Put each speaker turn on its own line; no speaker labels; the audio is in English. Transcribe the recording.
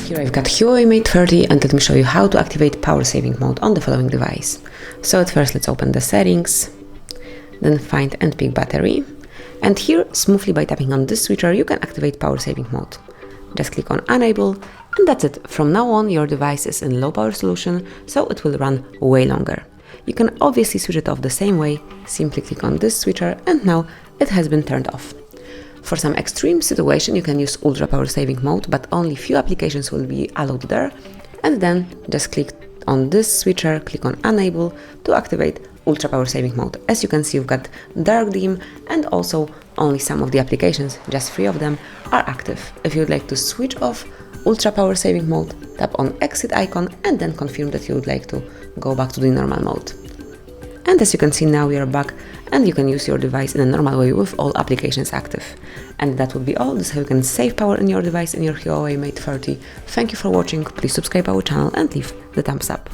Here I've got HUAWEI Mate 30 and let me show you how to activate power saving mode on the following device. So at first let's open the settings, then find and pick battery, and here smoothly by tapping on this switcher you can activate power saving mode. Just click on enable and that's it. From now on your device is in low power solution, so it will run way longer. You can obviously switch it off the same way, simply click on this switcher and now it has been turned off. For some extreme situation you can use ultra power saving mode, but only few applications will be allowed there, and then just click on this switcher, click on enable to activate ultra power saving mode. As you can see, you've got dark dim and also only some of the applications, just 3 of them, are active. If you'd like to switch off ultra power saving mode, tap on exit icon and then confirm that you would like to go back to the normal mode. And as you can see, now we are back and you can use your device in a normal way with all applications active. And that would be all. This is how you can save power in your device in your HUAWEI Mate 30. Thank you for watching, please subscribe our channel and leave the thumbs up.